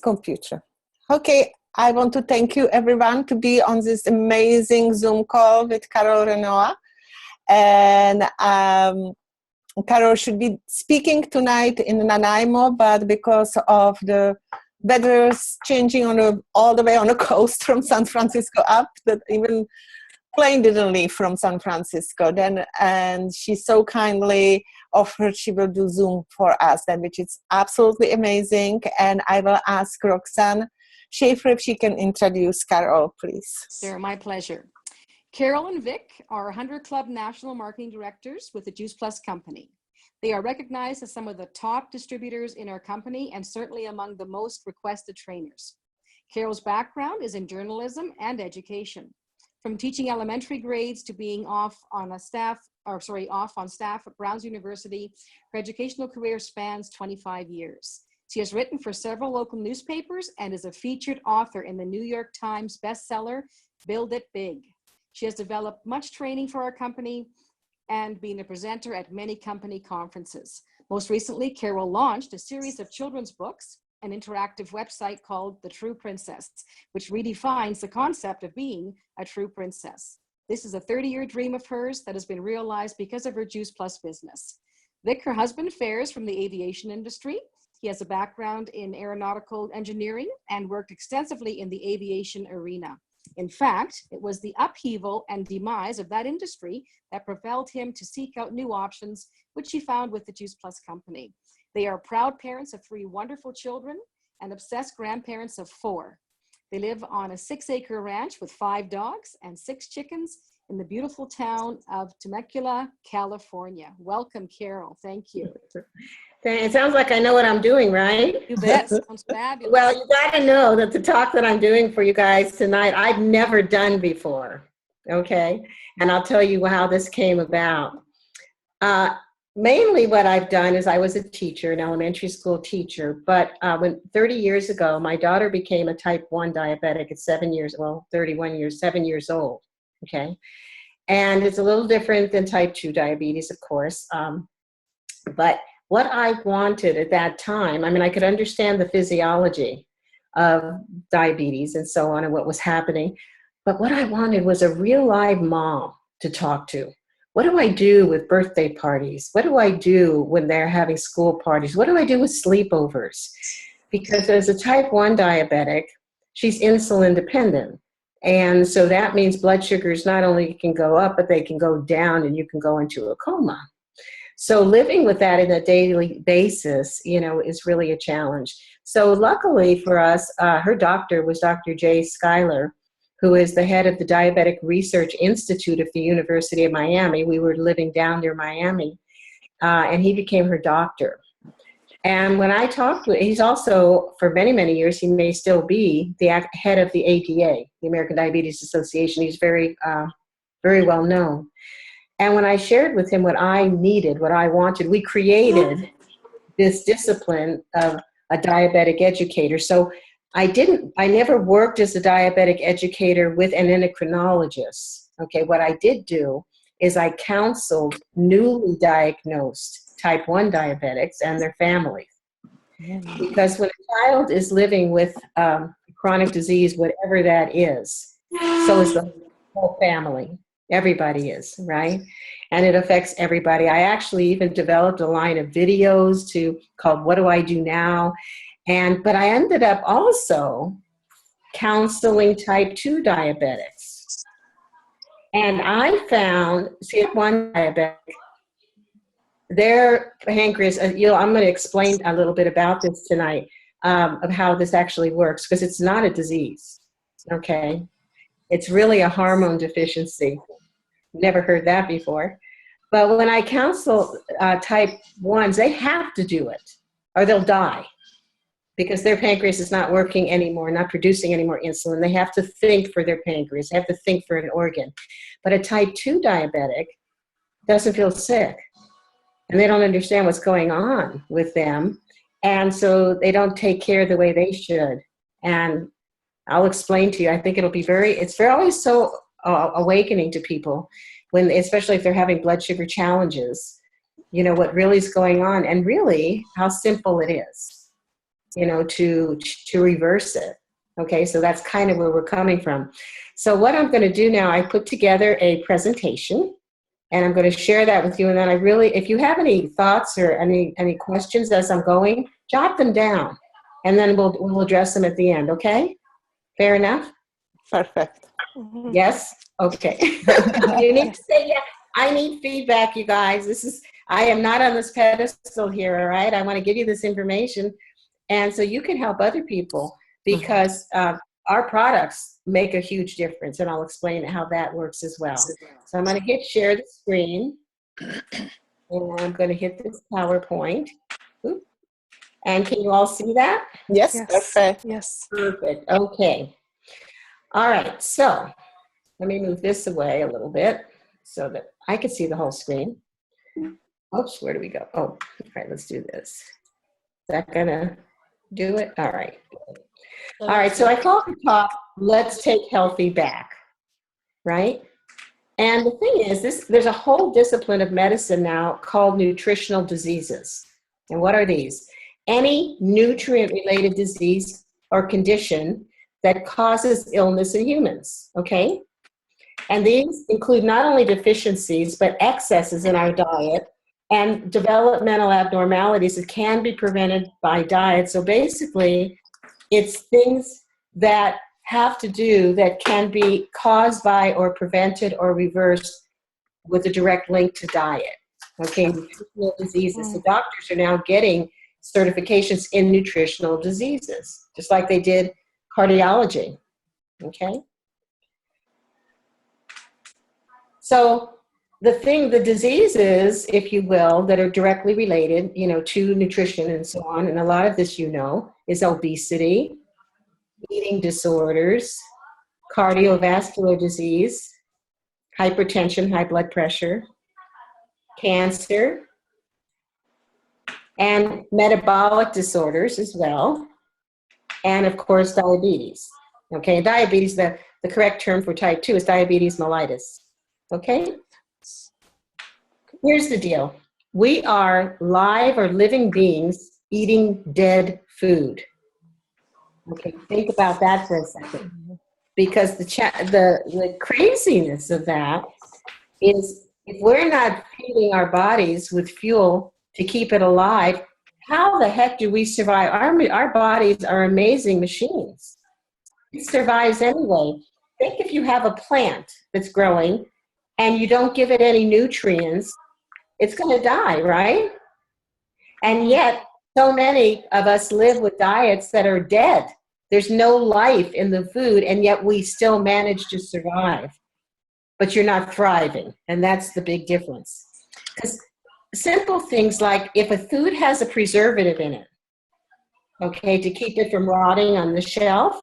computer. Okay, I want to thank you everyone to be on this amazing Zoom call with Carol Ranoa. And Carol should be speaking tonight in Nanaimo, but because of the weather's changing all the way on the coast from San Francisco up, that even plane didn't leave from San Francisco then, and she so kindly offered she will do Zoom for us then, which is absolutely amazing. And I will ask Roxanne Schaefer if she can introduce Carol, please. Sure, my pleasure. Carol and Vic are 100 Club National Marketing Directors with the Juice Plus Company. They are recognized as some of the top distributors in our company and certainly among the most requested trainers. Carol's background is in journalism and education. From teaching elementary grades to being off on staff at Brown's University, her educational career spans 25 years. She has written for several local newspapers and is a featured author in the New York Times bestseller, Build It Big. She has developed much training for our company and been a presenter at many company conferences. Most recently, Carol launched a series of children's books, an interactive website called The True Princess, which redefines the concept of being a true princess. This is a 30-year dream of hers that has been realized because of her Juice Plus business. Vic, her husband, fares from the aviation industry. He has a background in aeronautical engineering and worked extensively in the aviation arena. In fact, it was the upheaval and demise of that industry that propelled him to seek out new options, which he found with the Juice Plus Company. They are proud parents of 3 wonderful children and obsessed grandparents of 4. They live on a 6-acre ranch with 5 dogs and 6 chickens in the beautiful town of Temecula, California. Welcome, Carol. Thank you. It sounds like I know what I'm doing, right? You bet. Sounds fabulous. Well, you got to know that the talk that I'm doing for you guys tonight, I've never done before, okay? And I'll tell you how this came about. Mainly what I've done is I was a teacher, an elementary school teacher, but when 30 years ago, my daughter became a type 1 diabetic at 7 years old, okay? And it's a little different than type 2 diabetes, of course, but what I wanted at that time, I mean, I could understand the physiology of diabetes and so on and what was happening, but what I wanted was a real live mom to talk to. What do I do with birthday parties? What do I do when they're having school parties? What do I do with sleepovers? Because as a type 1 diabetic, she's insulin dependent. And so that means blood sugars not only can go up, but they can go down and you can go into a coma. So living with that on a daily basis, you know, is really a challenge. So luckily for us, her doctor was Dr. Jay Schuyler, who is the head of the Diabetic Research Institute of the University of Miami. We were living down near Miami, and he became her doctor. And when I talked with, he's also, for many, many years, he may still be the head of the ADA, the American Diabetes Association. He's very, very well known. And when I shared with him what I needed, what I wanted, we created this discipline of a diabetic educator. So I never worked as a diabetic educator with an endocrinologist. Okay, what I did do is I counseled newly diagnosed type 1 diabetics and their families. Because when a child is living with chronic disease, whatever that is, so is the whole family. Everybody is, right? And it affects everybody. I actually even developed a line of videos called What Do I Do Now? But I ended up also counseling type 2 diabetics. And I found type 1 diabetic, their pancreas, I'm going to explain a little bit about this tonight, of how this actually works, because it's not a disease, okay? It's really a hormone deficiency. Never heard that before. But when I counsel type 1s, they have to do it or they'll die because their pancreas is not working anymore, not producing any more insulin. They have to think for their pancreas. They have to think for an organ. But a type 2 diabetic doesn't feel sick and they don't understand what's going on with them. And so they don't take care the way they should. And I'll explain to you. I think it's always so awakening to people when, especially if they're having blood sugar challenges, you know, what really is going on and really how simple it is. to reverse it. Okay, so that's kind of where we're coming from. So what I'm going to do now, I put together a presentation, and I'm going to share that with you. And then if you have any thoughts or any questions as I'm going, jot them down, and then we'll address them at the end. Okay, fair enough. Perfect. Yes. Okay. You need to say yeah. I need feedback, you guys. I am not on this pedestal here. All right. I want to give you this information, and so you can help other people, because our products make a huge difference, and I'll explain how that works as well. So I'm going to hit share the screen, and I'm going to hit this PowerPoint. Oop. And can you all see that? Yes, perfect. Yes. Perfect. Okay. All right. So let me move this away a little bit so that I can see the whole screen. Oops, where do we go? Oh, all right, let's do this. Is that going to do it? All right. All right, so I call the talk, Let's Take Healthy Back, right? And the thing is, there's a whole discipline of medicine now called nutritional diseases. And what are these? Any nutrient-related disease or condition that causes illness in humans, okay? And these include not only deficiencies, but excesses in our diet and developmental abnormalities that can be prevented by diet. So basically, it's things that have to do that can be caused by or prevented or reversed with a direct link to diet. Okay, nutritional diseases. So doctors are now getting certifications in nutritional diseases, just like they did cardiology. Okay. So the diseases, if you will, that are directly related, to nutrition and so on, and a lot of this, is obesity, eating disorders, cardiovascular disease, hypertension, high blood pressure, cancer, and metabolic disorders as well, and of course diabetes. Okay, diabetes, the correct term for type 2 is diabetes mellitus. Okay, here's the deal. We are live or living beings eating dead food. Okay, think about that for a second, because the craziness of that is, if we're not feeding our bodies with fuel to keep it alive, how the heck do we survive? Our bodies are amazing machines. It survives anyway. Think if you have a plant that's growing and you don't give it any nutrients, it's going to die, right? And yet, so many of us live with diets that are dead. There's no life in the food, and yet we still manage to survive. But you're not thriving, and that's the big difference. Because simple things like, if a food has a preservative in it, okay, to keep it from rotting on the shelf,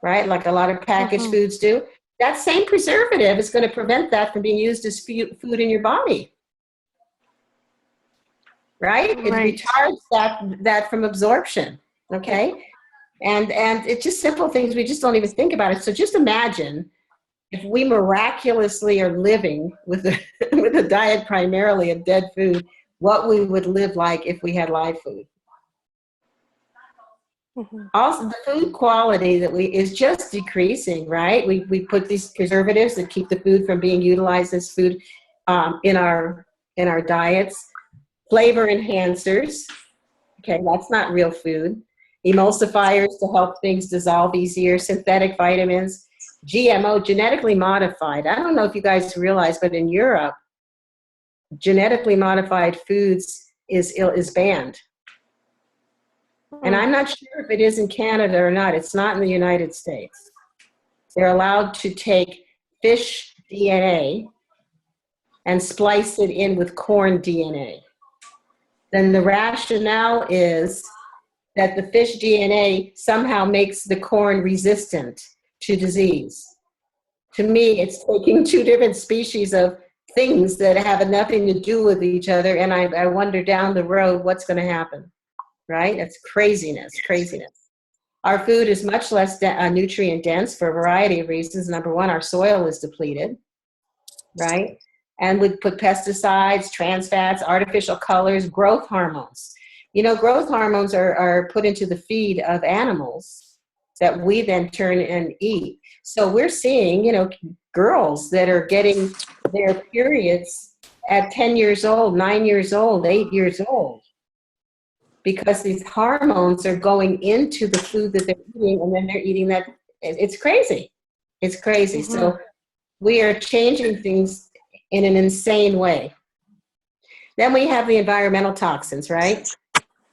right, like a lot of packaged foods do, that same preservative is going to prevent that from being used as food in your body. Right? It retards that from absorption, okay? And it's just simple things we just don't even think about it. So just imagine if we miraculously are living with a diet primarily of dead food, what we would live like if we had live food. Also, the food quality is just decreasing, right? We put these preservatives that keep the food from being utilized as food in our diets. Flavor enhancers, okay, that's not real food. Emulsifiers to help things dissolve easier, synthetic vitamins, GMO, genetically modified. I don't know if you guys realize, but in Europe, genetically modified foods is banned. And I'm not sure if it is in Canada or not. It's not in the United States. They're allowed to take fish DNA and splice it in with corn DNA. Then the rationale is that the fish DNA somehow makes the corn resistant to disease. To me, it's taking two different species of things that have nothing to do with each other, and I wonder down the road what's going to happen, right? That's craziness. Our food is much less nutrient dense for a variety of reasons. Number one, our soil is depleted, right? And we put pesticides, trans fats, artificial colors, growth hormones. You know, growth hormones are put into the feed of animals that we then turn and eat. So we're seeing, you know, girls that are getting their periods at 10 years old, 9 years old, 8 years old, because these hormones are going into the food that they're eating, and then they're eating that. It's crazy. It's crazy. Mm-hmm. So we are changing things in an insane way. Then we have the environmental toxins, right?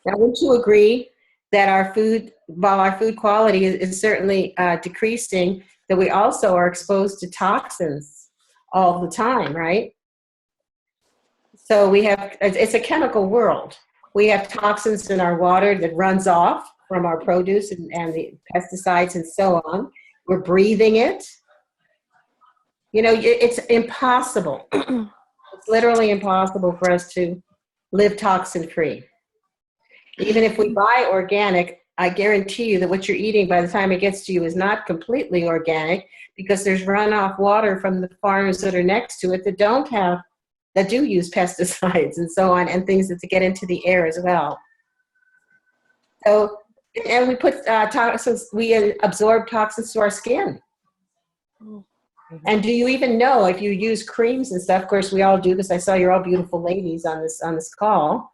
Now, wouldn't you agree that our food, while our food quality is certainly decreasing, that we also are exposed to toxins all the time, right? So we have, it's a chemical world. We have toxins in our water that runs off from our produce and the pesticides and so on. We're breathing it. You know, it's impossible. It's literally impossible for us to live toxin-free. Even if we buy organic, I guarantee you that what you're eating by the time it gets to you is not completely organic, because there's runoff water from the farms that are next to it that do use pesticides and so on, and things that to get into the air as well. So, and we put toxins, we absorb toxins to our skin. And do you even know, if you use creams and stuff, of course we all do this. I saw you're all beautiful ladies on this call.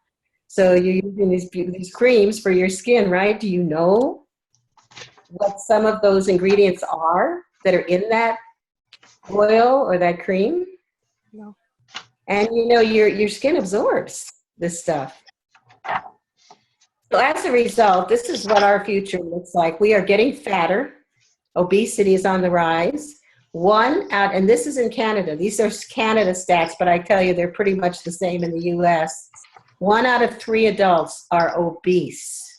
So you're using these creams for your skin, right? Do you know what some of those ingredients are that are in that oil or that cream? No. And you know, your skin absorbs this stuff. So as a result, this is what our future looks like. We are getting fatter. Obesity is on the rise. And this is in Canada. These are Canada stats, but I tell you, they're pretty much the same in the US. 1 out of 3 adults are obese.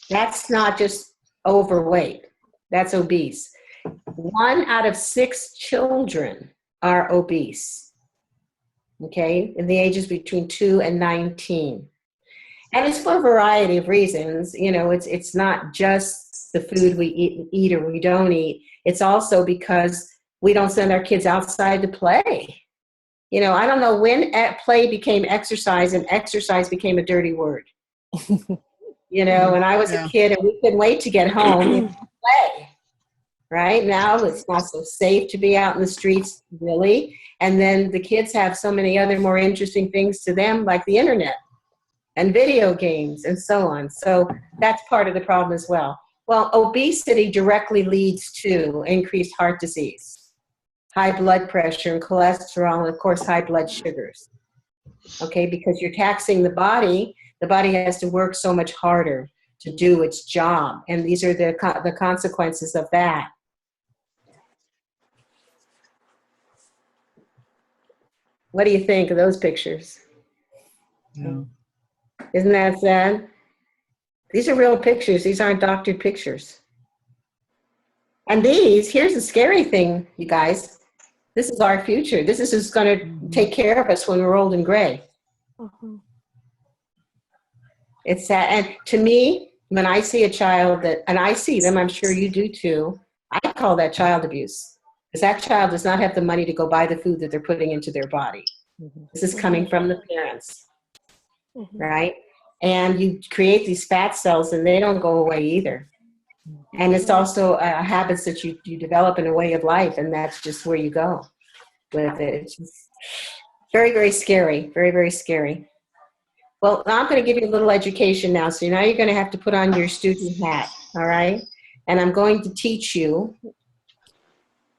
That's not just overweight. That's obese. 1 out of 6 children are obese. Okay, in the ages between 2 and 19. And it's for a variety of reasons. You know, it's not just the food we eat or we don't eat. It's also because we don't send our kids outside to play. You know, I don't know when play became exercise and exercise became a dirty word. You know, when I was a kid and we couldn't wait to get home and play. Right now, it's not so safe to be out in the streets, really. And then the kids have so many other more interesting things to them, like the internet and video games and so on. So that's part of the problem as well. Well, obesity directly leads to increased heart disease, high blood pressure and cholesterol, and of course, high blood sugars. Okay, because you're taxing the body has to work so much harder to do its job. And these are the consequences of that. What do you think of those pictures? Yeah. Isn't that sad? These are real pictures. These aren't doctored pictures. And here's the scary thing, you guys. This is our future. This is who's going to take care of us when we're old and gray. Mm-hmm. It's sad. And to me, when I see a child and I see them, I'm sure you do too, I call that child abuse. Because that child does not have the money to go buy the food that they're putting into their body. This is coming from the parents, right? And you create these fat cells and they don't go away either. And it's also habits that you develop in a way of life, and that's just where you go with it. It's just very, very scary, very, very scary. Well, I'm going to give you a little education now. So now you're going to have to put on your student hat, all right? And I'm going to teach you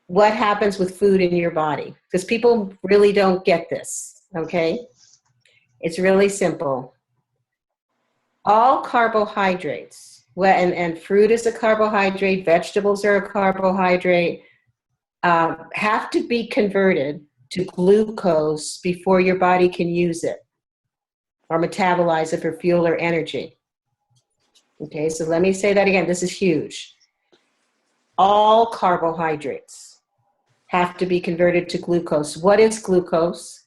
what happens with food in your body, because people really don't get this, okay? It's really simple. All carbohydrates, and fruit is a carbohydrate, vegetables are a carbohydrate, have to be converted to glucose before your body can use it or metabolize it for fuel or energy. Okay, so let me say that again. This is huge. All carbohydrates have to be converted to glucose. What is glucose?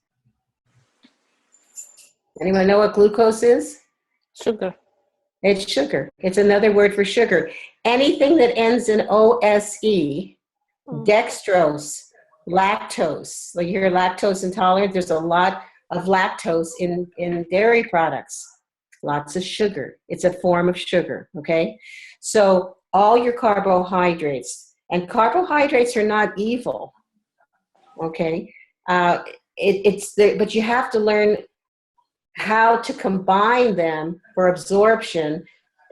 Anyone know what glucose is? Sugar. It's sugar. It's another word for sugar. Anything that ends in OSE, dextrose, lactose. Like you hear lactose intolerant, there's a lot of lactose in dairy products. lots of sugar. It's a form of sugar, okay? So all your carbohydrates, and carbohydrates are not evil, okay? But you have to learn how to combine them for absorption,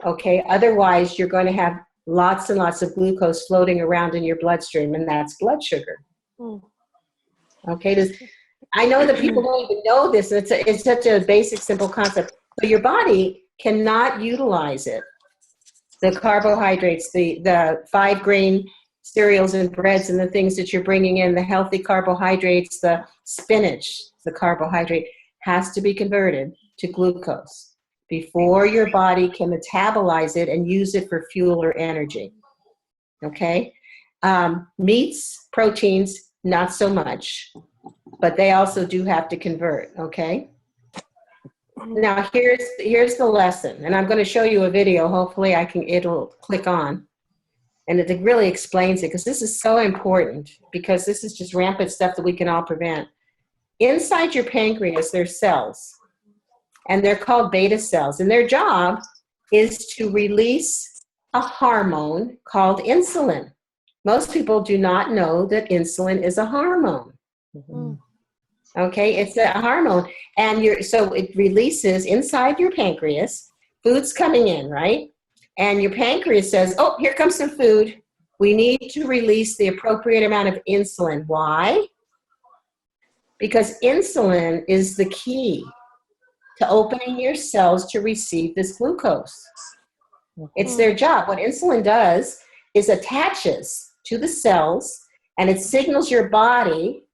okay? Otherwise, you're going to have lots and lots of glucose floating around in your bloodstream, and that's blood sugar. Okay, I know that people don't even know this. It's such a basic, simple concept. But your body cannot utilize it. The carbohydrates, the 5-grain cereals and breads and the things that you're bringing in, the healthy carbohydrates, the spinach, the carbohydrate, has to be converted to glucose before your body can metabolize it and use it for fuel or energy. Okay? Meats, proteins, not so much, but they also do have to convert, okay? Now here's the lesson, and I'm going to show you a video. Hopefully it'll click on, and it really explains it, because this is so important, because this is just rampant stuff that we can all prevent. Inside your pancreas, there's cells, and they're called beta cells, and their job is to release a hormone called insulin. Most people do not know that insulin is a hormone. Okay, it's a hormone, and so it releases inside your pancreas. Food's coming in, right? And your pancreas says, "Oh, here comes some food. We need to release the appropriate amount of insulin." Why? Because insulin is the key to opening your cells to receive this glucose. It's their job. What insulin does is attaches to the cells, and it signals your body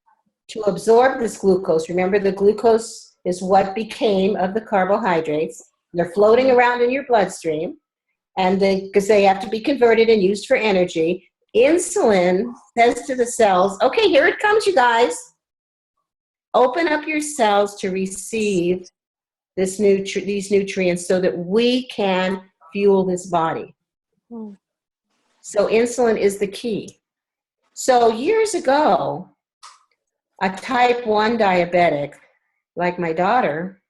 to absorb this glucose. Remember, the glucose is what became of the carbohydrates. They're floating around in your bloodstream, and because they have to be converted and used for energy. Insulin says to the cells, "Okay, here it comes, you guys. Open up your cells to receive these nutrients so that we can fuel this body." So insulin is the key. So years ago, a type 1 diabetic, like my daughter,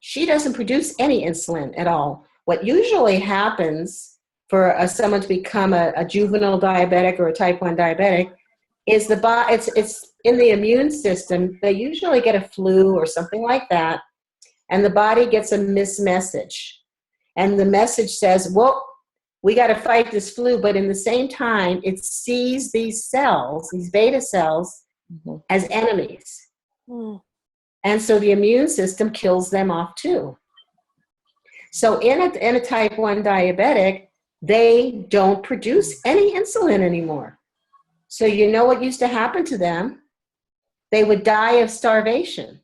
she doesn't produce any insulin at all. What usually happens for someone to become a juvenile diabetic or a type 1 diabetic is it's in the immune system. They usually get a flu or something like that, and the body gets a message. And the message says, "Well, we got to fight this flu," but in the same time, it sees these cells, these beta cells, as enemies. And so the immune system kills them off too. So in a type 1 diabetic, they don't produce any insulin anymore. So you know what used to happen to them? They would die of starvation.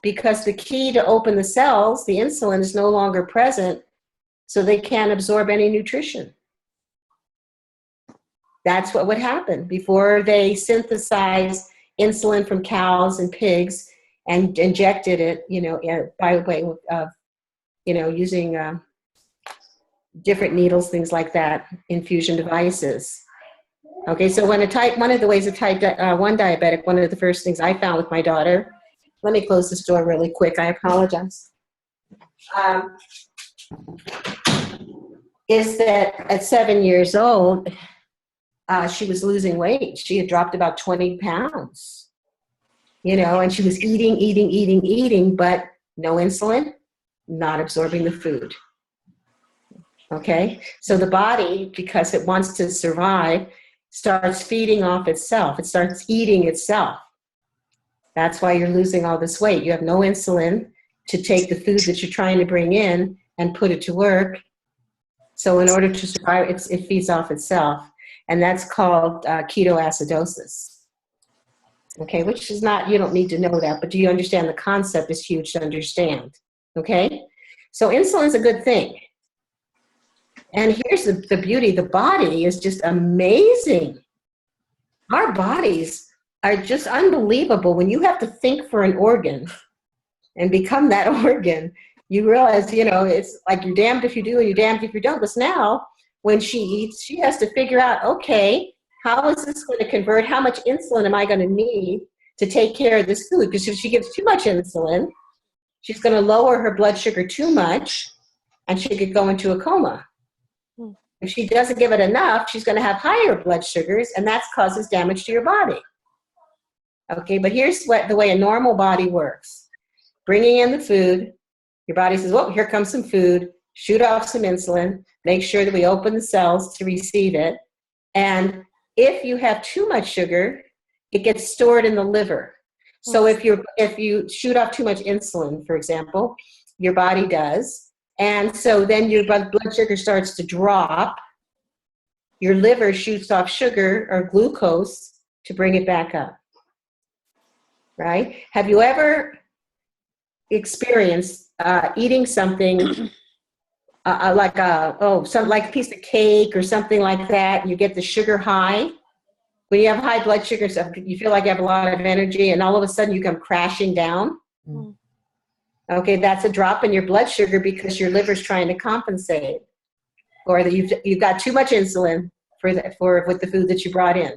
Because the key to open the cells, the insulin, is no longer present, so they can't absorb any nutrition. That's what would happen before they synthesize insulin from cows and pigs and injected it, by way of, using different needles, things like that, infusion devices. Okay, so one of the ways of type 1 diabetic, one of the first things I found with my daughter, let me close this door really quick, I apologize, is that at 7 years old, she was losing weight. She had dropped about 20 pounds, and she was eating, but no insulin, not absorbing the food. Okay, so the body, because it wants to survive, starts feeding off itself. It starts eating itself. That's why you're losing all this weight. You have no insulin to take the food that you're trying to bring in and put it to work. So in order to survive, it feeds off itself. And that's called ketoacidosis. Okay, which is not, you don't need to know that, but do you understand the concept is huge to understand? Okay, so insulin's a good thing. And here's the beauty, the body is just amazing. Our bodies are just unbelievable. When you have to think for an organ and become that organ, you realize, it's like you're damned if you do and you're damned if you don't. Because now, when she eats, she has to figure out, okay, how is this going to convert? How much insulin am I going to need to take care of this food? Because if she gives too much insulin, she's going to lower her blood sugar too much, and she could go into a coma. If she doesn't give it enough, she's going to have higher blood sugars, and that causes damage to your body. Okay, but here's the way a normal body works. Bringing in the food, your body says, well, here comes some food, shoot off some insulin, make sure that we open the cells to receive it. And if you have too much sugar, it gets stored in the liver. So if you shoot off too much insulin, for example, your body does, and so then your blood sugar starts to drop, your liver shoots off sugar or glucose to bring it back up, right? Have you ever experienced eating something like a piece of cake or something like that, and you get the sugar high? When you have high blood sugar, you feel like you have a lot of energy, and all of a sudden you come crashing down. Okay, that's a drop in your blood sugar because your liver's trying to compensate, or that you've got too much insulin with the food that you brought in.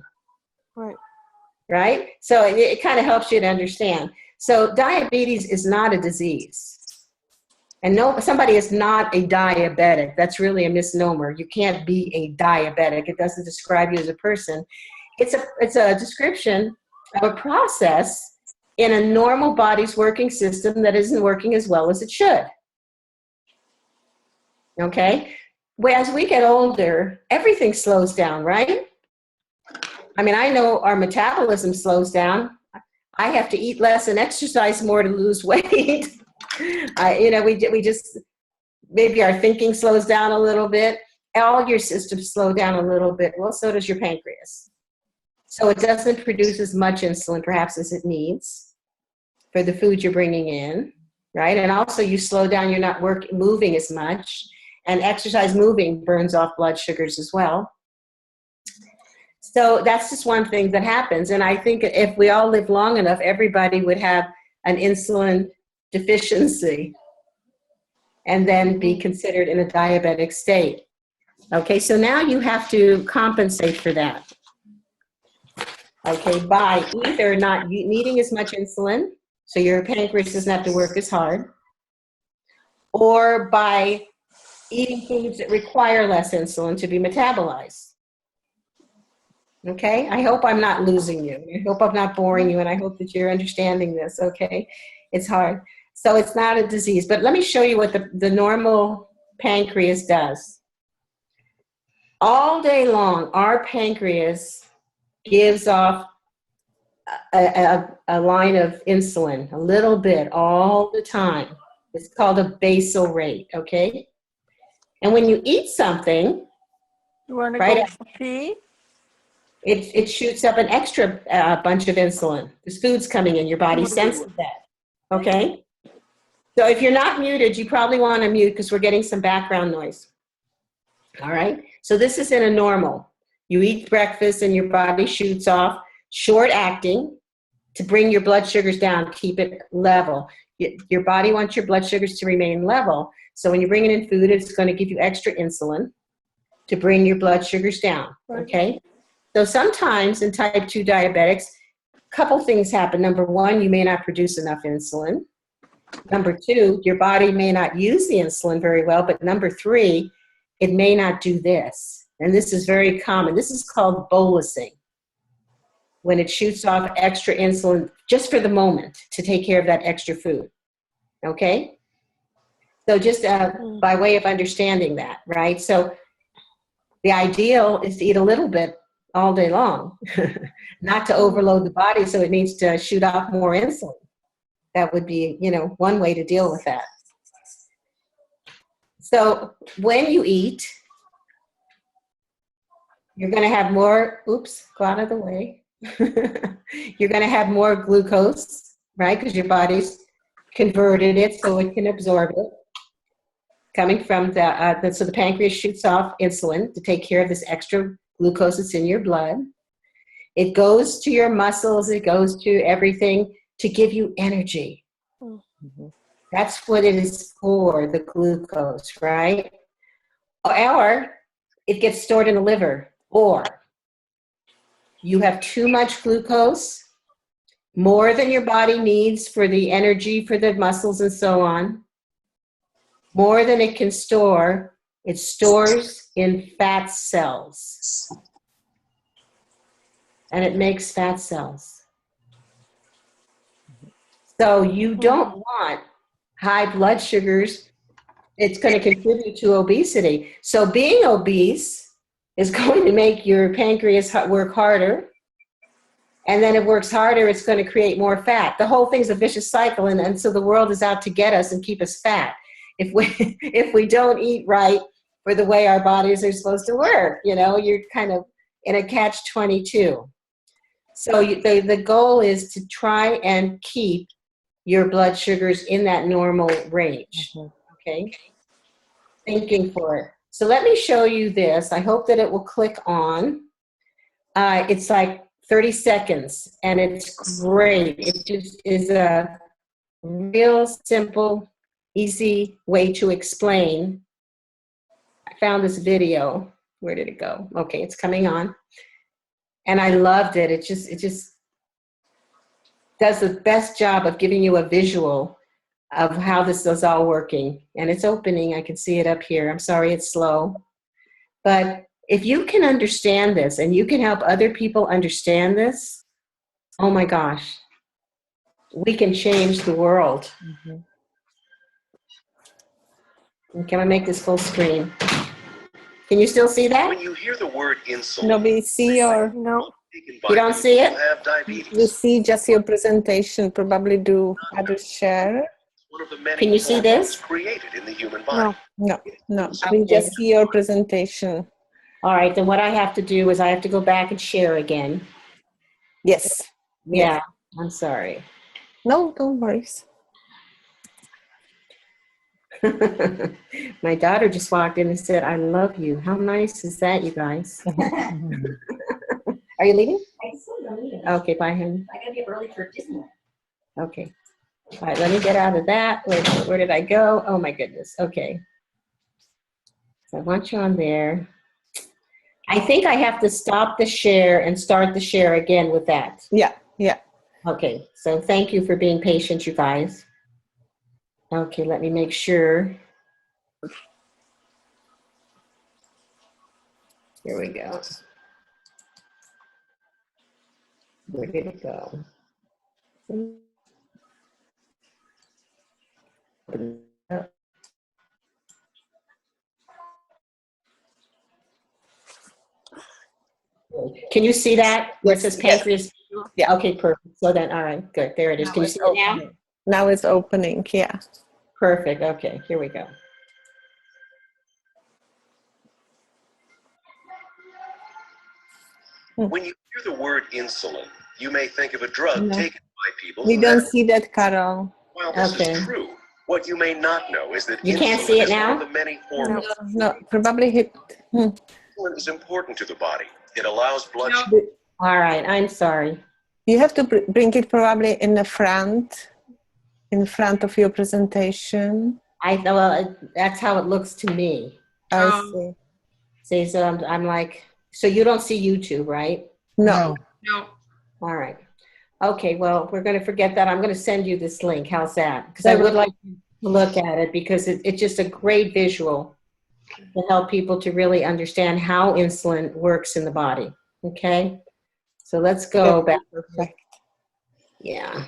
Right? So it kind of helps you to understand. So diabetes is not a disease. And no, somebody is not a diabetic. That's really a misnomer. You can't be a diabetic. It doesn't describe you as a person. It's a description of a process in a normal body's working system that isn't working as well as it should. Okay? As we get older, everything slows down, right? I mean, I know our metabolism slows down. I have to eat less and exercise more to lose weight. We just, maybe our thinking slows down a little bit. All your systems slow down a little bit. Well, so does your pancreas. So it doesn't produce as much insulin, perhaps, as it needs for the food you're bringing in, right? And also you slow down, you're not moving as much. And exercise moving burns off blood sugars as well. So that's just one thing that happens. And I think if we all live long enough, everybody would have an insulin deficiency and then be considered in a diabetic state. Okay, so now you have to compensate for that. Okay, by either not needing as much insulin, so your pancreas doesn't have to work as hard, or by eating foods that require less insulin to be metabolized. Okay, I hope I'm not losing you. I hope I'm not boring you, and I hope that you're understanding this, okay? It's hard. So it's not a disease, but let me show you what the normal pancreas does. All day long, our pancreas gives off a line of insulin, a little bit, all the time. It's called a basal rate, okay? And when you eat something, You want to right, go pee? it shoots up an extra bunch of insulin. There's food's coming in, your body senses that, okay? So if you're not muted, you probably want to mute because we're getting some background noise. All right, so this is in a normal. You eat breakfast and your body shoots off short acting to bring your blood sugars down, keep it level. Your body wants your blood sugars to remain level. So when you're bringing in food, it's going to give you extra insulin to bring your blood sugars down, okay? So sometimes in type 2 diabetics, a couple things happen. Number one, you may not produce enough insulin. Number two, your body may not use the insulin very well. But number three, it may not do this. And this is very common. This is called bolusing, when it shoots off extra insulin just for the moment to take care of that extra food, okay? So just by way of understanding that, right? So the ideal is to eat a little bit all day long, not to overload the body so it needs to shoot off more insulin. That would be, one way to deal with that. So when you eat, you're going to have more, oops, go out of the way. You're going to have more glucose, right? Because your body's converted it so it can absorb it. Coming from so the pancreas shoots off insulin to take care of this extra glucose that's in your blood. It goes to your muscles, it goes to everything to give you energy. That's what it is for, the glucose, right? Or it gets stored in the liver. Or you have too much glucose, more than your body needs for the energy, for the muscles and so on, more than it can store, it stores in fat cells. And it makes fat cells. So you don't want high blood sugars. It's going to contribute to obesity. So being obese is going to make your pancreas work harder. And then it works harder, it's going to create more fat. The whole thing's a vicious cycle. And so the world is out to get us and keep us fat. If we don't eat right for the way our bodies are supposed to work, you're kind of in a catch-22. So the goal is to try and keep your blood sugars in that normal range, okay? Thinking for it. So let me show you this. I hope that it will click on. It's like 30 seconds, and it's great. It just is a real simple, easy way to explain. I found this video. Where did it go? Okay, it's coming on. And I loved it. It just does the best job of giving you a visual of how this is all working. And it's opening. I can see it up here. I'm sorry it's slow. But if you can understand this and you can help other people understand this, oh my gosh, we can change the world. Can I make this full screen? Can you still see that? When you hear the word insulin, No, we see your, No. You don't see it? Have diabetes. we see just your presentation. Probably do others share. One of the many Can you see this? hormones created in the human body. No. No, we just see your presentation. All right, then what I have to do is I have to go back and share again. Yes. Yeah, I'm sorry. No, don't worry. My daughter just walked in and said, I love you. How nice is that, you guys? Are you leaving? I'm leaving. Okay, bye, honey. I gotta be up early for Disneyland. Okay. All right, let me get out of that. Where did I go? Oh, my goodness. Okay. So I want you on there. I think I have to stop the share and start the share again with that. Yeah. Okay, so thank you for being patient, you guys. Okay, let me make sure. Here we go. Where did it go? Can you see that where it says pancreas? Yeah. Okay, perfect. So then, all right, good. There it is. Can you see it now? Now it's opening. Yeah. Perfect. Okay, here we go. When you hear the word insulin, you may think of a drug No. taken by people We who don't have, see that, Carol. while this Okay. is true, what you may not know is that You can't insulin see it is now? one of the many hormones. No, probably hit. Insulin is important to the body. It allows blood sugar. All right, I'm sorry. You have to bring it probably in front of your presentation. Well, that's how it looks to me. I see. See, so I'm like, so you don't see YouTube, right? No. All right. Okay, well, we're going to forget that. I'm going to send you this link. How's that? Because I would like to look at it because it's just a great visual to help people to really understand how insulin works in the body. Okay? So let's go back. Perfect. Yeah.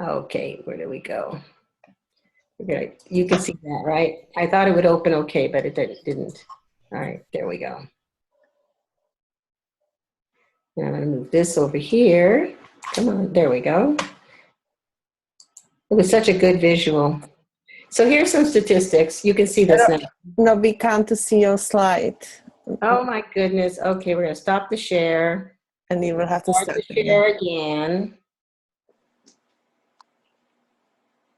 Okay, where do we go? You can see that, right? I thought it would open okay, but it didn't. All right, there we go. Now I'm going to move this over here. Come on, there we go. It was such a good visual. So here's some statistics. You can see this now. No, we can't see your slide. Oh my goodness. Okay, we're going to stop the share. And you will have to Start start the share again.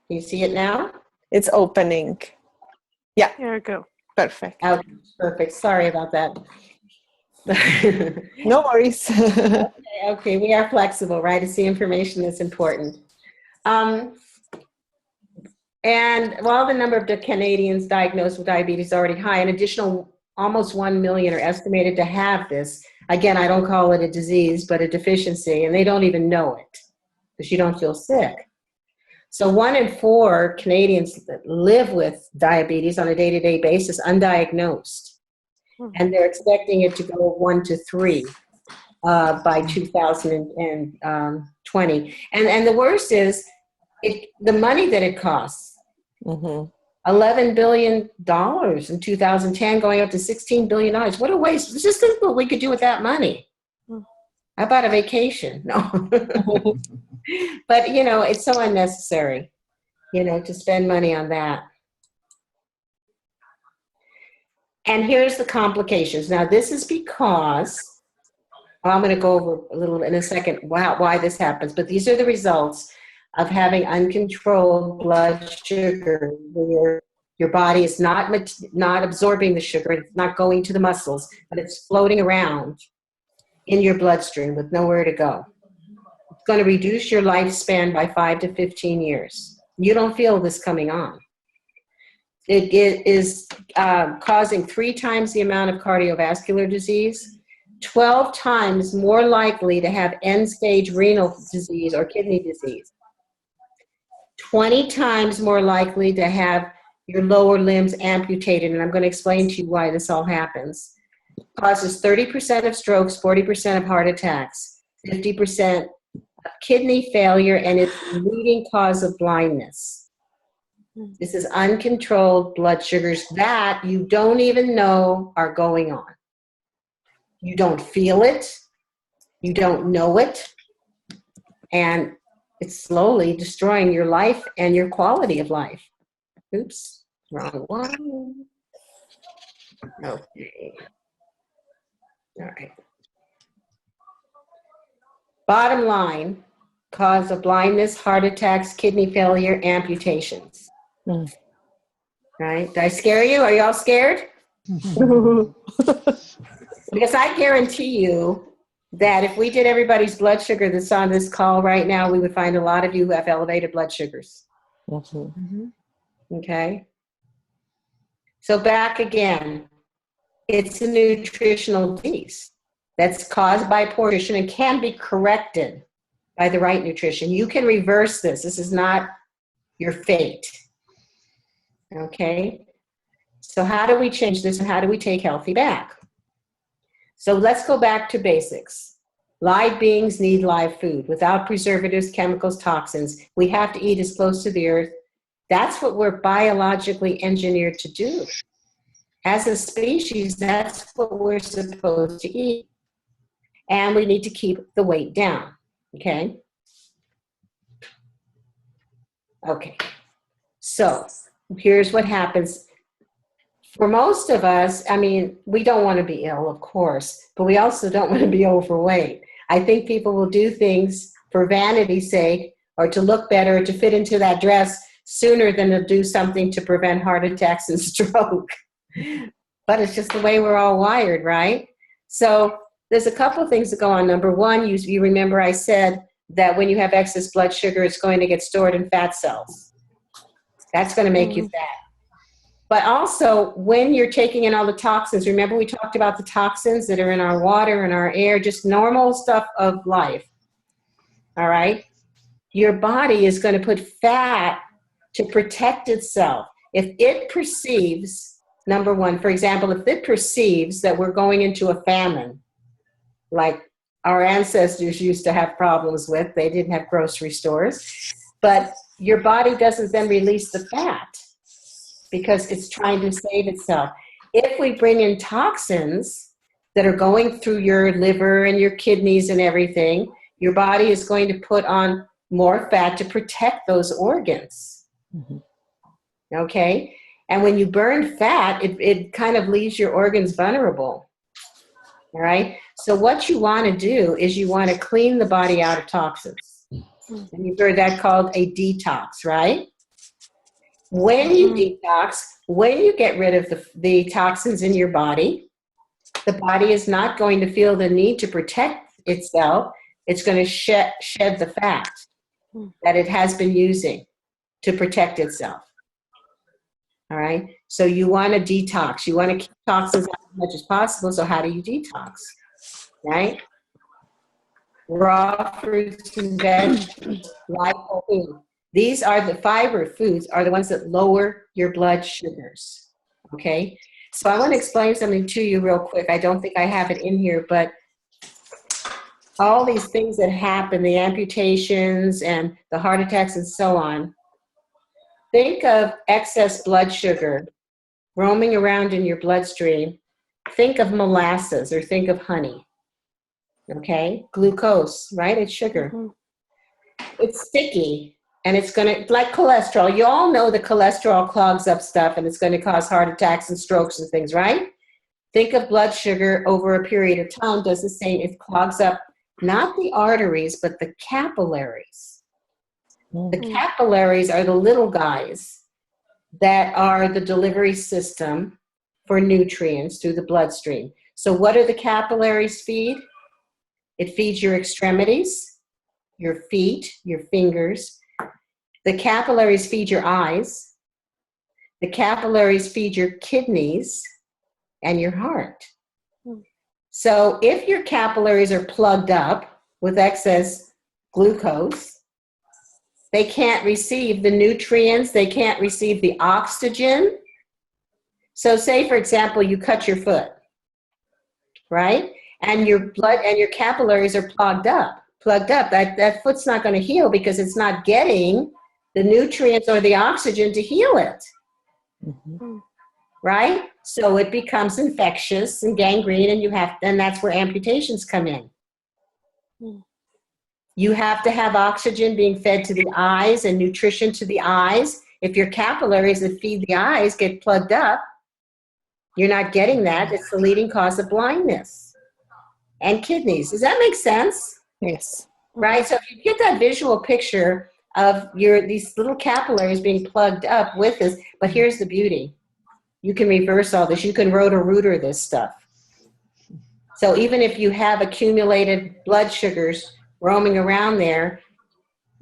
Can you see it now? It's opening. Yeah. There we go. Perfect. Oh, perfect. Sorry about that. No worries. Okay, we are flexible, right? It's the information that's important. And while the number of Canadians diagnosed with diabetes is already high, an additional almost 1 million are estimated to have this. Again, I don't call it a disease, but a deficiency, and they don't even know it. because you don't feel sick. So 1 in 4 Canadians live with diabetes on a day-to-day basis, undiagnosed. And they're expecting it to go 1 to 3 by 2020. And the worst is the money that it costs. $11 billion in 2010, going up to $16 billion. What a waste. Just think what we could do with that money. How about a vacation? No. But, it's so unnecessary, to spend money on that. And here's the complications. Now, this is because, I'm going to go over a little in a second why this happens, but these are the results of having uncontrolled blood sugar, where your body is not absorbing the sugar, it's not going to the muscles, but it's floating around in your bloodstream with nowhere to go. It's going to reduce your lifespan by 5 to 15 years. You don't feel this coming on. It is causing 3 times the amount of cardiovascular disease, 12 times more likely to have end-stage renal disease or kidney disease, 20 times more likely to have your lower limbs amputated, and I'm going to explain to you why this all happens. Causes 30% of strokes, 40% of heart attacks, 50% of kidney failure, and it's the leading cause of blindness. This is uncontrolled blood sugars that you don't even know are going on. You don't feel it, you don't know it, and it's slowly destroying your life and your quality of life. Oops, wrong one. Okay. All right. Bottom line, cause of blindness, heart attacks, kidney failure, amputations. Right? Did I scare you? Are you all scared? Because I guarantee you that if we did everybody's blood sugar that's on this call right now, we would find a lot of you who have elevated blood sugars. Okay? So back again, it's a nutritional disease that's caused by poor nutrition and can be corrected by the right nutrition. You can reverse this. This is not your fate. Okay? So how do we change this and how do we take healthy back? So let's go back to basics. Live beings need live food. Without preservatives, chemicals, toxins, we have to eat as close to the earth. That's what we're biologically engineered to do. As a species, that's what we're supposed to eat. And we need to keep the weight down, okay? Okay, so here's what happens. For most of us, I mean, we don't want to be ill, of course, but we also don't want to be overweight. I think people will do things for vanity's sake or to look better, or to fit into that dress sooner than to do something to prevent heart attacks and stroke. But it's just the way we're all wired, right? So there's a couple of things that go on. Number one, you remember I said that when you have excess blood sugar, it's going to get stored in fat cells. That's going to make you fat. But also, when you're taking in all the toxins, remember we talked about the toxins that are in our water and our air, just normal stuff of life, all right? Your body is going to put fat to protect itself. If it perceives, number one, for example, if it perceives that we're going into a famine, like our ancestors used to have problems with, they didn't have grocery stores, but your body doesn't then release the fat, because it's trying to save itself. If we bring in toxins that are going through your liver and your kidneys and everything, your body is going to put on more fat to protect those organs. Okay? And when you burn fat, it kind of leaves your organs vulnerable. All right? So what you want to do is you want to clean the body out of toxins. And you've heard that called a detox, right? When you detox, when you get rid of the toxins in your body, the body is not going to feel the need to protect itself. It's going to shed the fat that it has been using to protect itself. All right? So you want to detox. You want to keep toxins out as much as possible. So how do you detox? Right? raw fruits and vegetables, like whole food. These are the fiber foods are the ones that lower your blood sugars. Okay? So I want to explain something to you real quick. I don't think I have it in here, but all these things that happen, the amputations and the heart attacks and so on, think of excess blood sugar roaming around in your bloodstream. Think of molasses or think of honey. Okay? Glucose, right? It's sugar. It's sticky and it's going to, like cholesterol. You all know that cholesterol clogs up stuff and it's going to cause heart attacks and strokes and things, right? Think of blood sugar over a period of time does the same. It clogs up not the arteries, but the capillaries. The capillaries are the little guys that are the delivery system for nutrients through the bloodstream. So what do the capillaries feed? It feeds your extremities, your feet, your fingers. The capillaries feed your eyes. The capillaries feed your kidneys and your heart. So if your capillaries are plugged up with excess glucose, they can't receive the nutrients, they can't receive the oxygen. So say, for example, you cut your foot, right? And your blood and your capillaries are plugged up. That foot's not going to heal because it's not getting the nutrients or the oxygen to heal it. Right? So it becomes infectious and gangrene, and that's where amputations come in. You have to have oxygen being fed to the eyes and nutrition to the eyes. If your capillaries that feed the eyes get plugged up, you're not getting that. It's the leading cause of blindness and kidneys. Does that make sense? Yes. Right? So if you get that visual picture of these little capillaries being plugged up with this, but here's the beauty. You can reverse all this. You can roto-rooter this stuff. So even if you have accumulated blood sugars roaming around there,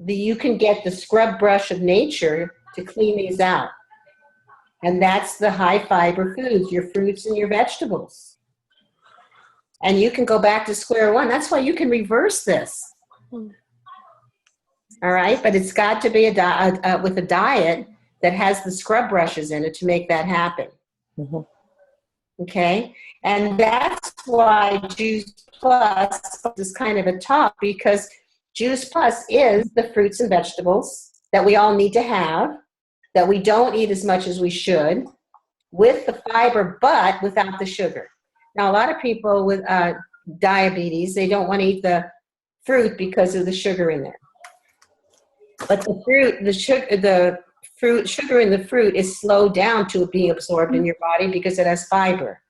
you can get the scrub brush of nature to clean these out. And that's the high fiber foods, your fruits and your vegetables. And you can go back to square one. That's why you can reverse this. All right? But it's got to be with a diet that has the scrub brushes in it to make that happen. Okay? And that's why Juice Plus is kind of a top, because Juice Plus is the fruits and vegetables that we all need to have, that we don't eat as much as we should, with the fiber, but without the sugar. Now, a lot of people with diabetes, they don't want to eat the fruit because of the sugar in there. But the sugar in the fruit is slowed down to being absorbed in your body because it has fiber.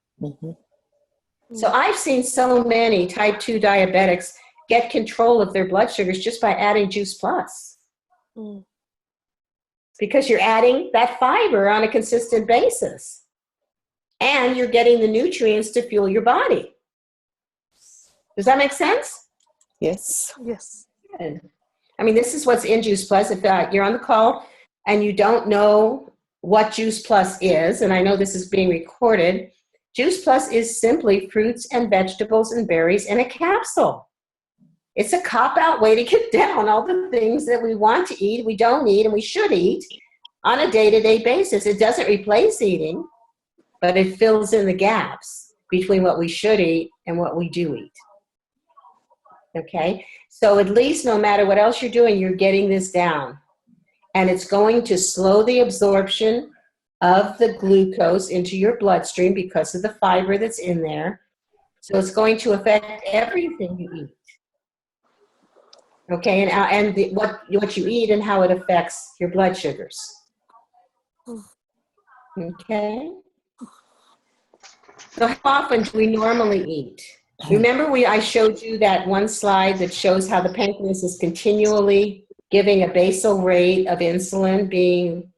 So I've seen so many type 2 diabetics get control of their blood sugars just by adding Juice Plus. Because you're adding that fiber on a consistent basis. And you're getting the nutrients to fuel your body. Does that make sense? Yes. Yes. Good. I mean, this is what's in Juice Plus. If you're on the call and you don't know what Juice Plus is, and I know this is being recorded, Juice Plus is simply fruits and vegetables and berries in a capsule. It's a cop-out way to get down all the things that we want to eat, we don't eat, and we should eat on a day-to-day basis. It doesn't replace eating, but it fills in the gaps between what we should eat and what we do eat. Okay? So at least no matter what else you're doing, you're getting this down. And it's going to slow the absorption of the glucose into your bloodstream because of the fiber that's in there. So it's going to affect everything you eat. Okay, and what you eat and how it affects your blood sugars. Okay. So how often do we normally eat? Remember I showed you that one slide that shows how the pancreas is continually giving a basal rate of insulin being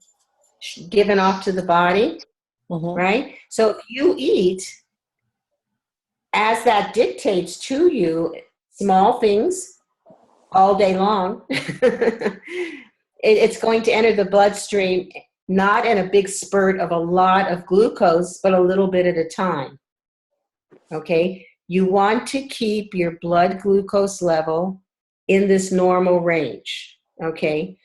given off to the body, right? So if you eat as that dictates to you, small things all day long, it's going to enter the bloodstream, not in a big spurt of a lot of glucose, but a little bit at a time. Okay? you want to keep your blood glucose level in this normal range, okay?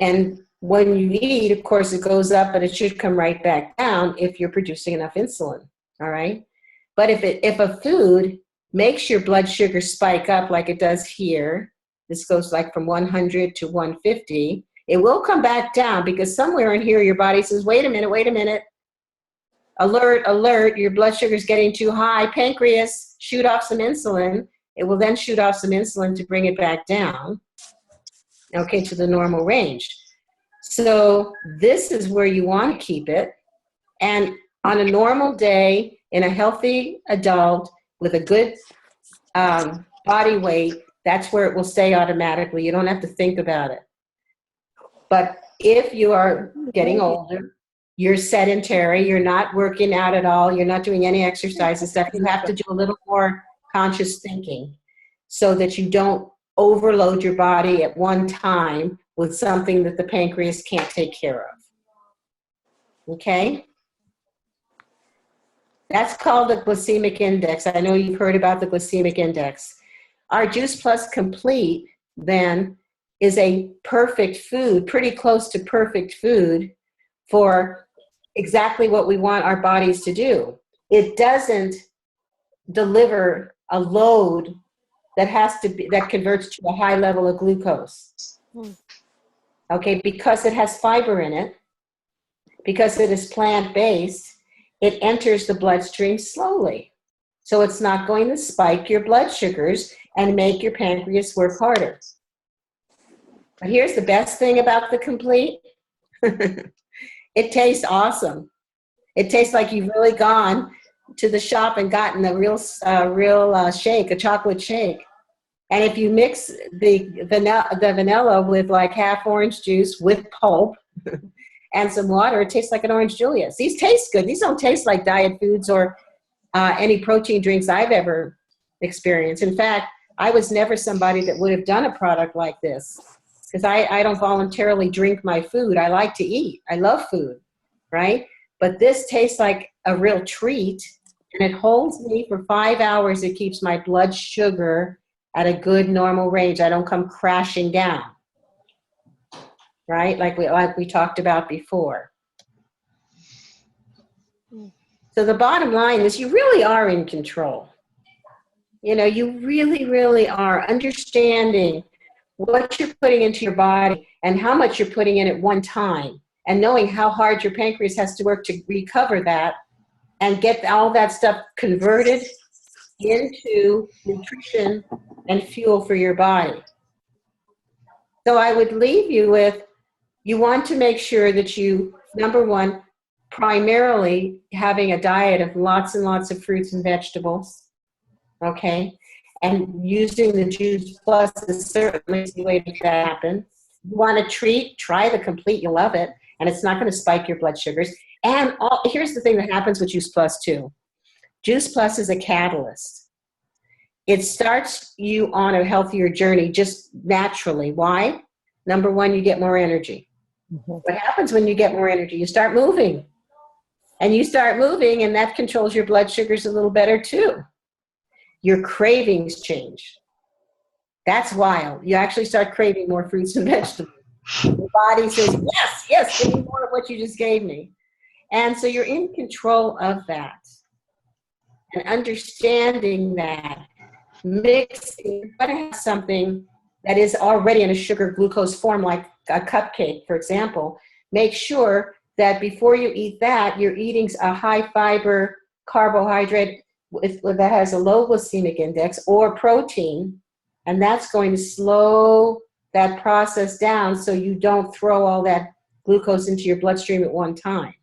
And when you eat, of course, it goes up, but it should come right back down if you're producing enough insulin, all right? But if a food makes your blood sugar spike up like it does here, this goes like from 100 to 150, it will come back down because somewhere in here your body says, wait a minute, alert, alert, your blood sugar is getting too high, pancreas, shoot off some insulin. It will then shoot off some insulin to bring it back down, okay, to the normal range. So this is where you want to keep it. And on a normal day, in a healthy adult with a good body weight, that's where it will stay automatically. You don't have to think about it. But if you are getting older, you're sedentary, you're not working out at all, you're not doing any exercise and stuff, you have to do a little more conscious thinking so that you don't overload your body at one time with something that the pancreas can't take care of. Okay? That's called the glycemic index. I know you've heard about the glycemic index. Our Juice Plus Complete, then, is a perfect food, pretty close to perfect food for exactly what we want our bodies to do. It doesn't deliver a load that converts to a high level of glucose. Okay, because it has fiber in it, because it is plant-based, it enters the bloodstream slowly. So it's not going to spike your blood sugars and make your pancreas work harder. But here's the best thing about the Complete. It tastes awesome. It tastes like you've really gone to the shop and gotten a real shake, a chocolate shake. And if you mix the vanilla with like half orange juice with pulp and some water, it tastes like an orange Julius. These taste good. These don't taste like diet foods or any protein drinks I've ever experienced. In fact, I was never somebody that would have done a product like this because I don't voluntarily drink my food. I like to eat. I love food, right? But this tastes like a real treat, and it holds me for 5 hours. It keeps my blood sugar at a good normal range. I don't come crashing down, right? Like we talked about before. So the bottom line is you really are in control. You know, you really, really are understanding what you're putting into your body and how much you're putting in at one time, and knowing how hard your pancreas has to work to recover that and get all that stuff converted into nutrition and fuel for your body. So I would leave you with, you want to make sure that you, number one, primarily having a diet of lots and lots of fruits and vegetables, okay? And using the Juice Plus is certainly the way to make that happen. You want a treat, try the Complete, you'll love it, and it's not gonna spike your blood sugars. And here's the thing that happens with Juice Plus too. Juice Plus is a catalyst. It starts you on a healthier journey just naturally. Why? Number one, you get more energy. What happens when you get more energy? You start moving. And you start moving, and that controls your blood sugars a little better too. Your cravings change. That's wild. You actually start craving more fruits and vegetables. Your body says, yes, yes, give me more of what you just gave me. And so you're in control of that. And understanding that, mixing, you're going to have something that is already in a sugar glucose form, like a cupcake, for example. Make sure that before you eat that, you're eating a high fiber carbohydrate that has a low glycemic index, or protein, and that's going to slow that process down so you don't throw all that glucose into your bloodstream at one time.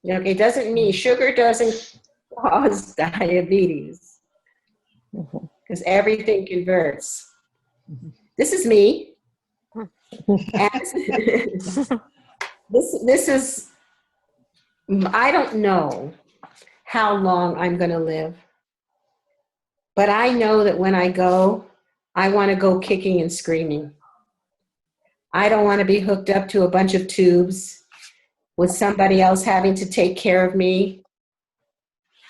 Okay, it doesn't mean sugar doesn't cause diabetes, because everything converts. This is me. This is, I don't know how long I'm going to live, but I know that when I go, I want to go kicking and screaming. I don't want to be hooked up to a bunch of tubes with somebody else having to take care of me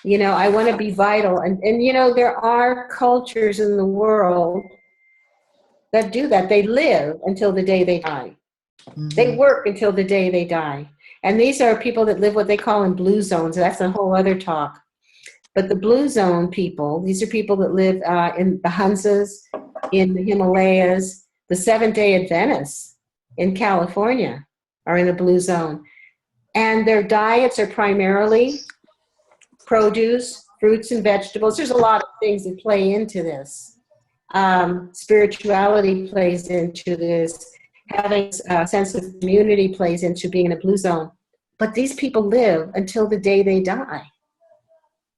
You know, I want to be vital. And, you know, there are cultures in the world that do that. They live until the day they die. They work until the day they die. And these are people that live what they call in blue zones. That's a whole other talk. But the blue zone people, these are people that live in the Hunsas, in the Himalayas, the Seventh-day Adventists in California are in the blue zone. And their diets are primarily produce, fruits and vegetables. There's a lot of things that play into this. Spirituality plays into this. Having a sense of community plays into being in a blue zone. But these people live until the day they die.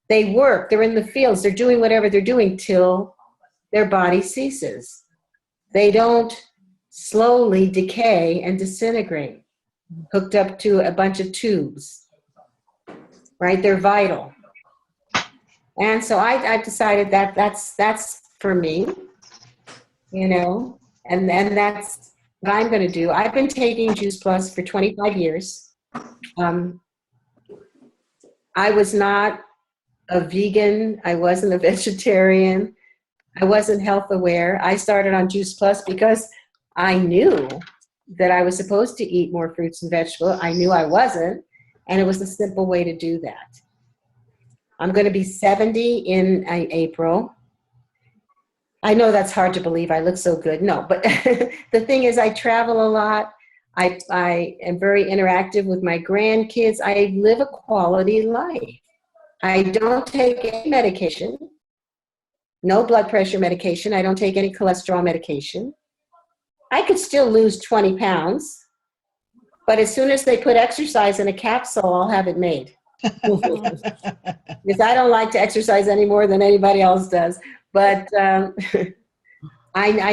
They work, they're in the fields, they're doing whatever they're doing till their body ceases. They don't slowly decay and disintegrate, hooked up to a bunch of tubes, right? They're vital. And so I've decided that that's for me, you know, and that's what I'm going to do. I've been taking Juice Plus for 25 years. I was not a vegan. I wasn't a vegetarian. I wasn't health aware. I started on Juice Plus because I knew that I was supposed to eat more fruits and vegetables. I knew I wasn't, and it was a simple way to do that. I'm going to be 70 in April. I know that's hard to believe. I look so good. No, but the thing is, I travel a lot. I am very interactive with my grandkids. I live a quality life. I don't take any medication, no blood pressure medication. I don't take any cholesterol medication. I could still lose 20 pounds, but as soon as they put exercise in a capsule, I'll have it made. Because I don't like to exercise any more than anybody else does. But I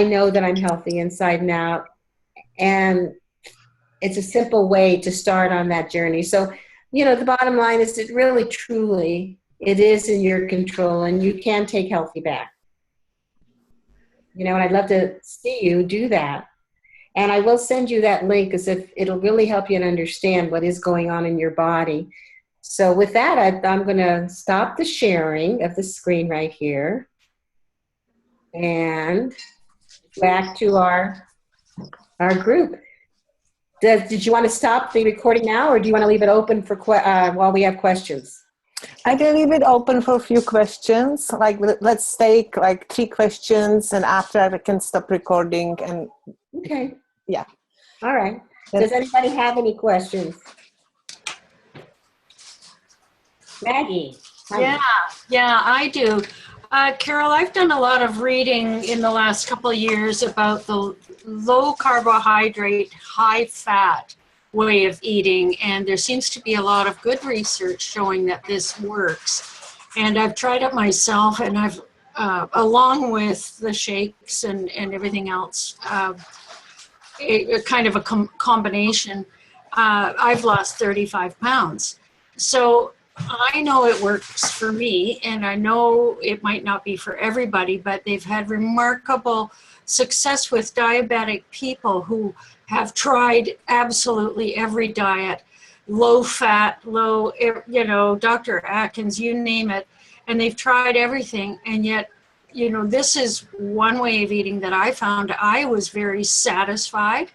know that I'm healthy inside and out. And it's a simple way to start on that journey. So, you know, the bottom line is that really, truly, it is in your control and you can take healthy back. You know, and I'd love to see you do that. And I will send you that link because it'll really help you to understand what is going on in your body. So with that, I'm going to stop the sharing of the screen right here. And back to our group. Did you want to stop the recording now, or do you want to leave it open for while we have questions? I can leave it open for a few questions. Like, let's take like 3 questions, and after I can stop recording. And okay, yeah. All right. Does anybody have any questions? Maggie. Yeah, I do. Carol, I've done a lot of reading in the last couple of years about the low carbohydrate, high fat way of eating, and there seems to be a lot of good research showing that this works. And I've tried it myself, and I've, along with the shakes and everything else, kind of a combination, I've lost 35 pounds. So I know it works for me, and I know it might not be for everybody, but they've had remarkable success with diabetic people who have tried absolutely every diet, low fat, low, you know, Dr. Atkins, you name it, and they've tried everything. And yet, you know, this is one way of eating that I found I was very satisfied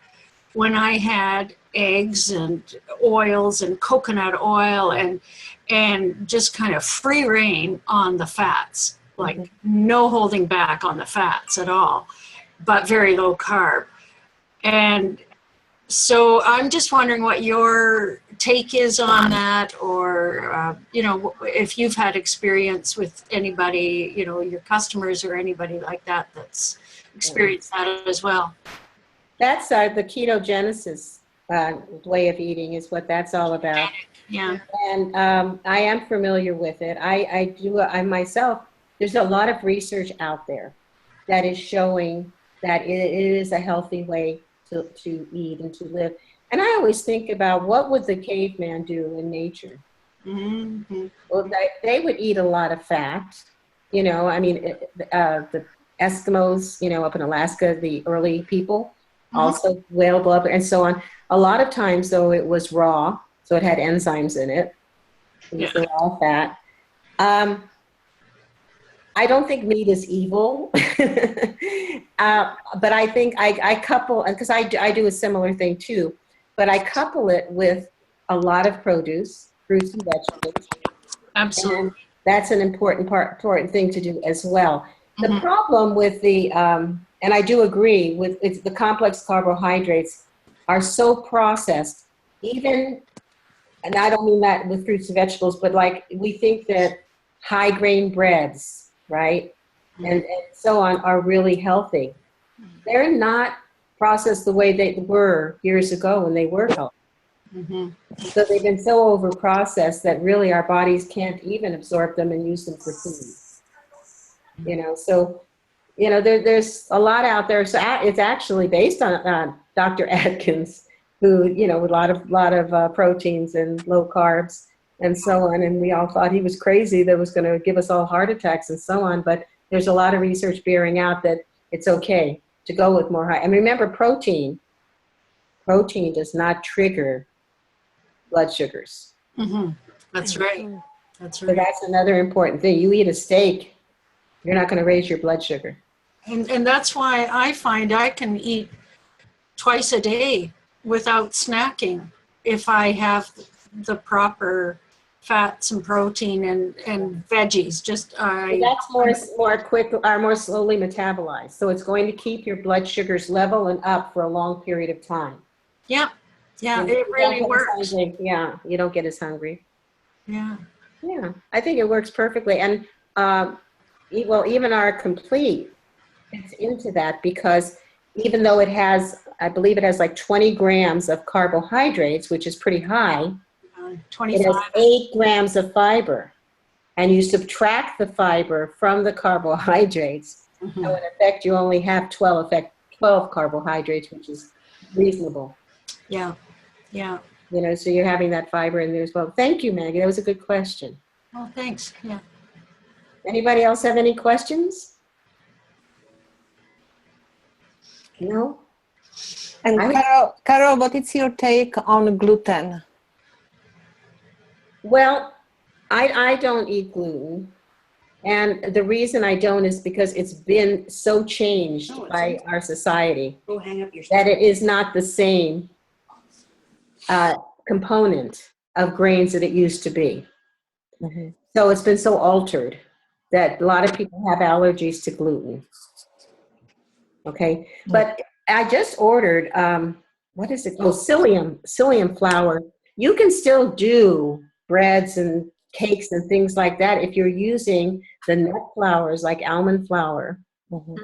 when I had eggs and oils and coconut oil and just kind of free reign on the fats, like no holding back on the fats at all, but very low carb. And so I'm just wondering what your take is on that, or, you know, if you've had experience with anybody, you know, your customers or anybody like that that's experienced that as well. That's the ketogenesis way of eating is what that's all about. Yeah. And I am familiar with it. I myself, there's a lot of research out there that is showing that it is a healthy way to eat and to live. And I always think about what would the caveman do in nature? Mm-hmm. Well, they would eat a lot of fat. You know, I mean, the Eskimos, you know, up in Alaska, the early people, also whale blubber and so on. A lot of times, though, it was raw, so it had enzymes in it. It was the raw fat. I don't think meat is evil, but I think I couple, because I do a similar thing too, but I couple it with a lot of produce, fruits and vegetables. Absolutely. And that's an important thing to do as well. The Mhm. problem with the, and I do agree with the complex carbohydrates are so processed, even, and I don't mean that with fruits and vegetables, but like we think that high grain breads, right, and so on are really healthy. They're not processed the way they were years ago when they were healthy. Mhm. So they've been so over processed that really our bodies can't even absorb them and use them for food. So there's a lot out there. So it's actually based on Dr. Atkins, who with a lot of proteins and low carbs and so on. And we all thought he was crazy, that was going to give us all heart attacks and so on. But there's a lot of research bearing out that it's okay to go with more high. And remember, protein does not trigger blood sugars. Mhm. That's right. That's So right. that's another important thing. You eat a steak, you're not going to raise your blood sugar. And that's why I find I can eat twice a day without snacking if I have the proper fats and protein and veggies. So that's more quick or more slowly metabolized. So it's going to keep your blood sugars level and up for a long period of time. Yeah, And it you really don't get as works. hungry. Yeah, you don't get as hungry. Yeah. Yeah, I think it works perfectly. And even our complete fits into that, because even though it has, I believe it has like 20 grams of carbohydrates, which is pretty high, it 25. has 8 grams of fiber. And you subtract the fiber from the carbohydrates. Mhm. So in effect, you only have 12 carbohydrates, which is reasonable. Yeah. So you're having that fiber in there as well. Thank you, Maggie. That was a good question. Oh, thanks. Yeah. Anybody else have any questions? No? And Carol, what is your take on gluten? Well, I don't eat gluten. And the reason I don't is because it's been so changed by our society Go hang up your that it is not the same component of grains that it used to be. Mm-hmm. So it's been so altered that a lot of people have allergies to gluten. Okay, but I just ordered, what is it? Oh, psyllium flour. You can still do breads and cakes and things like that if you're using the nut flours like almond flour. Mm-hmm.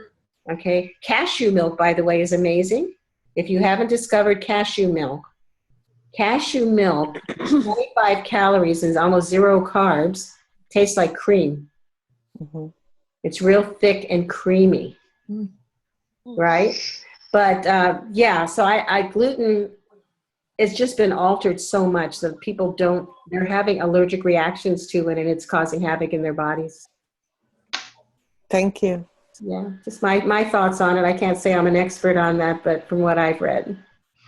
Okay, cashew milk, by the way, is amazing. If you haven't discovered cashew milk, 25 calories and almost 0 carbs, tastes like cream. Mm-hmm. It's real thick and creamy, right? But so I gluten, it's just been altered so much that people they're having allergic reactions to it, and it's causing havoc in their bodies. Thank you. Yeah, just my thoughts on it. I can't say I'm an expert on that, but from what I've read.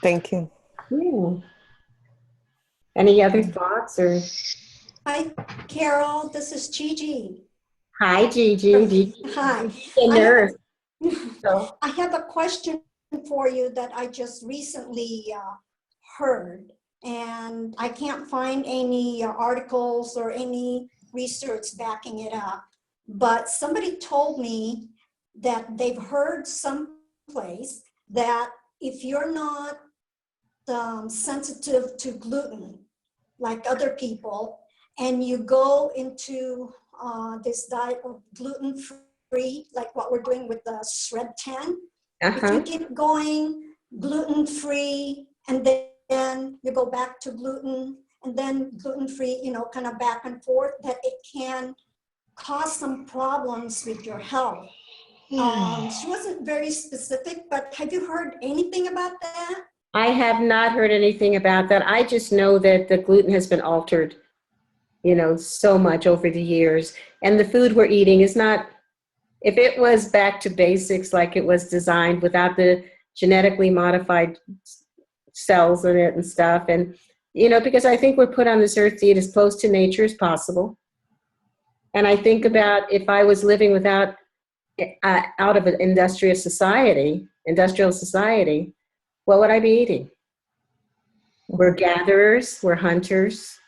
Thank you. Yeah. Any other thoughts or? Hi, Carol. This is Gigi. Hi, Gigi. Hi. A nurse. So. I have a question for you that I just recently heard, and I can't find any articles or any research backing it up. But somebody told me that they've heard someplace that if you're not sensitive to gluten, like other people, and you go into this diet of gluten-free, like what we're doing with the Shred 10, if you keep going gluten-free and then you go back to gluten and then gluten-free, kind of back and forth, that it can cause some problems with your health. She wasn't very specific, but have you heard anything about that? I have not heard anything about that. I just know that the gluten has been altered, so much over the years. And the food we're eating is not, if it was back to basics like it was designed without the genetically modified cells in it and stuff. And, because I think we're put on this earth to eat as close to nature as possible. And I think about if I was living without, out of an industrial society, what would I be eating? We're gatherers, we're hunters,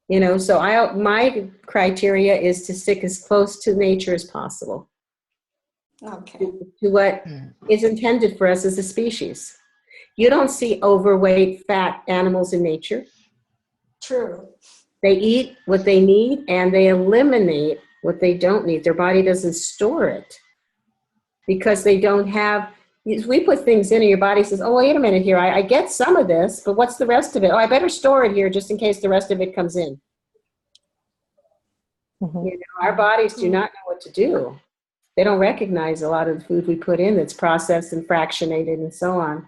you know, so my criteria is to stick as close to nature as possible. Okay. To what is intended for us as a species. You don't see overweight, fat animals in nature. True. They eat what they need and they eliminate what they don't need. Their body doesn't store it because they don't have, we put things in and your body says, oh, wait a minute here, I get some of this, but what's the rest of it? Oh, I better store it here just in case the rest of it comes in. Mm-hmm. You know, our bodies do not know what to do. They don't recognize a lot of the food we put in that's processed and fractionated and so on.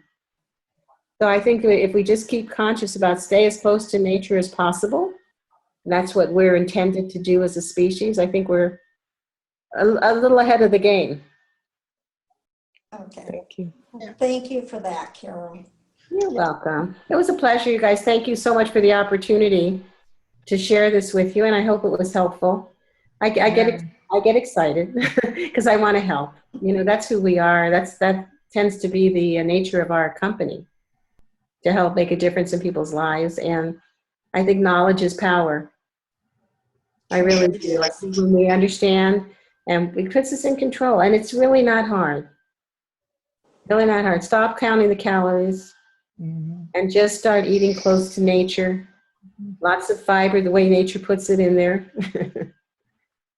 So I think if we just keep conscious about stay as close to nature as possible, and that's what we're intended to do as a species, I think we're a little ahead of the game. Okay. Thank you. Thank you for that, Carol. You're welcome. It was a pleasure, you guys. Thank you so much for the opportunity to share this with you, and I hope it was helpful. I get excited because I want to help. You know, that's who we are. That tends to be the nature of our company, to help make a difference in people's lives. And I think knowledge is power. I really do. I think when we understand, and it puts us in control, and it's really not hard. Really not hard. Stop counting the calories and just start eating close to nature. Lots of fiber, the way nature puts it in there.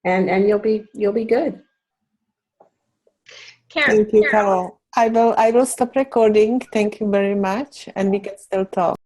and you'll be good. Thank you, Carol. I will stop recording. Thank you very much, and we can still talk.